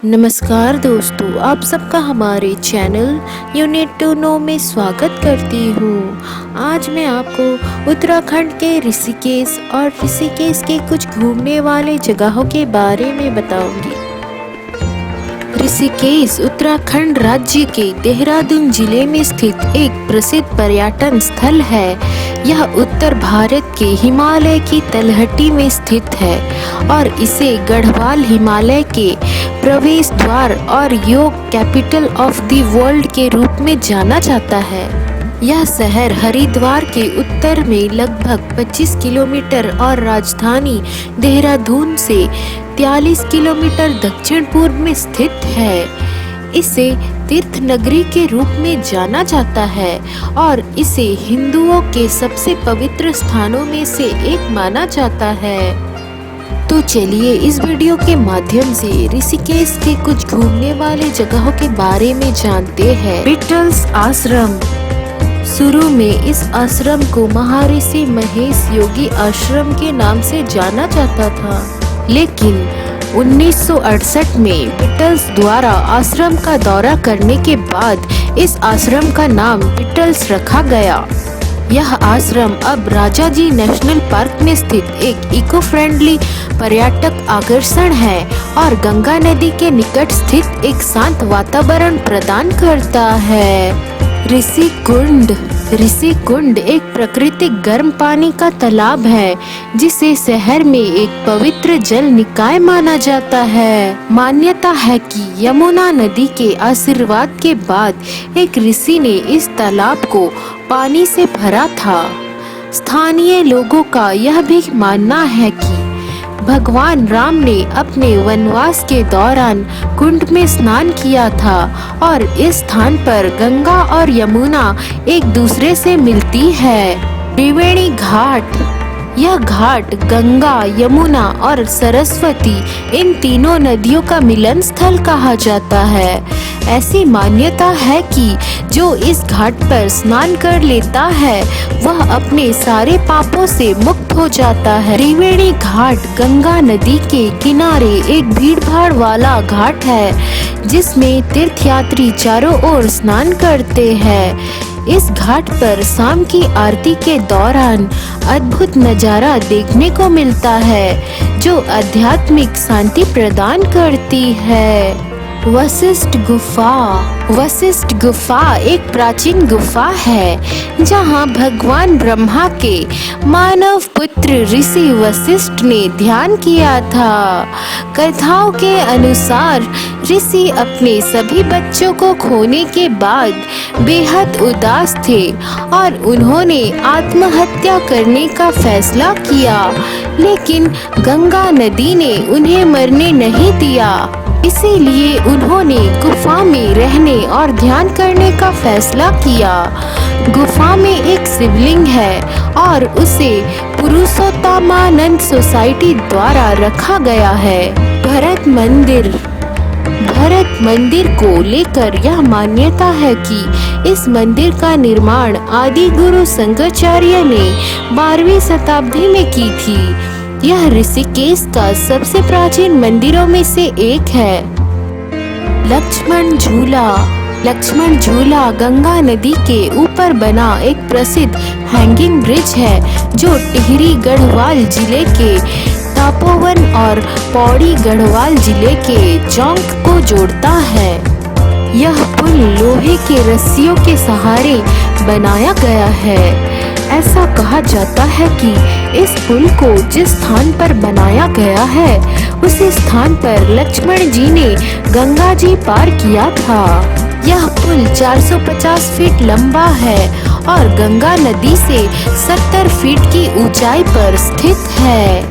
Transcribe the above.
नमस्कार दोस्तों, आप सबका हमारे चैनल यूनिट टू नो में स्वागत करती हूँ। आज मैं आपको उत्तराखंड के ऋषिकेश और ऋषिकेश के कुछ घूमने वाले जगहों के बारे में बताऊंगी। ऋषिकेश उत्तराखंड राज्य के देहरादून जिले में स्थित एक प्रसिद्ध पर्यटन स्थल है। यह उत्तर भारत के हिमालय की तलहटी में स्थित है और इसे गढ़वाल हिमालय के प्रवेश द्वार और योग कैपिटल ऑफ द वर्ल्ड के रूप में जाना जाता है। यह शहर हरिद्वार के उत्तर में लगभग 25 किलोमीटर और राजधानी देहरादून से 43 किलोमीटर दक्षिण पूर्व में स्थित है। इसे तीर्थ नगरी के रूप में जाना जाता है और इसे हिंदुओं के सबसे पवित्र स्थानों में से एक माना जाता है। तो चलिए इस वीडियो के माध्यम से ऋषिकेश के कुछ घूमने वाले जगहों के बारे में जानते हैं। बीटल्स आश्रम। शुरू में इस आश्रम को महर्षि महेश योगी आश्रम के नाम से जाना जाता था, लेकिन 1968 में बीटल्स द्वारा आश्रम का दौरा करने के बाद इस आश्रम का नाम बीटल्स रखा गया। यह आश्रम अब राजाजी नेशनल पार्क में स्थित एक इको फ्रेंडली पर्यटक आकर्षण है और गंगा नदी के निकट स्थित एक शांत वातावरण प्रदान करता है। ऋषिकुंड। ऋषिकुंड एक प्राकृतिक गर्म पानी का तालाब है जिसे शहर में एक पवित्र जल निकाय माना जाता है। मान्यता है कि यमुना नदी के आशीर्वाद के बाद एक ऋषि ने इस तालाब को पानी से भरा था। स्थानीय लोगों का यह भी मानना है कि भगवान राम ने अपने वनवास के दौरान कुंड में स्नान किया था और इस स्थान पर गंगा और यमुना एक दूसरे से मिलती है। त्रिवेणी घाट। यह घाट गंगा, यमुना और सरस्वती इन तीनों नदियों का मिलन स्थल कहा जाता है। ऐसी मान्यता है कि जो इस घाट पर स्नान कर लेता है वह अपने सारे पापों से मुक्त हो जाता है। त्रिवेणी घाट गंगा नदी के किनारे एक भीड़-भाड़ वाला घाट है जिसमें तीर्थयात्री चारों ओर स्नान करते हैं। इस घाट पर शाम की आरती के दौरान अद्भुत नजारा देखने को मिलता है जो आध्यात्मिक शांति प्रदान करती है। वशिष्ठ गुफा। वशिष्ठ गुफा एक प्राचीन गुफा है जहां भगवान ब्रह्मा के मानव पुत्र ऋषि वशिष्ठ ने ध्यान किया था। कथाओं के अनुसार ऋषि अपने सभी बच्चों को खोने के बाद बेहद उदास थे और उन्होंने आत्महत्या करने का फैसला किया, लेकिन गंगा नदी ने उन्हें मरने नहीं दिया। इसीलिए उन्होंने गुफा में रहने और ध्यान करने का फैसला किया। गुफा में एक शिवलिंग है और उसे पुरुषोत्तमानंद सोसाइटी द्वारा रखा गया है। भरत मंदिर। भरत मंदिर को लेकर यह मान्यता है कि इस मंदिर का निर्माण आदि गुरु शंकराचार्य ने 12वीं शताब्दी में की थी। यह ऋषिकेश का सबसे प्राचीन मंदिरों में से एक है। लक्ष्मण झूला। लक्ष्मण झूला गंगा नदी के ऊपर बना एक प्रसिद्ध हैंगिंग ब्रिज है जो टिहरी गढ़वाल जिले के तपोवन और पौड़ी गढ़वाल जिले के चौंक को जोड़ता है। यह पुल लोहे के रस्सियों के सहारे बनाया गया है। ऐसा कहा जाता है कि इस पुल को जिस स्थान पर बनाया गया है उसी स्थान पर लक्ष्मण जी ने गंगा जी पार किया था। यह पुल 450 फीट लंबा है और गंगा नदी से 70 फीट की ऊंचाई पर स्थित है।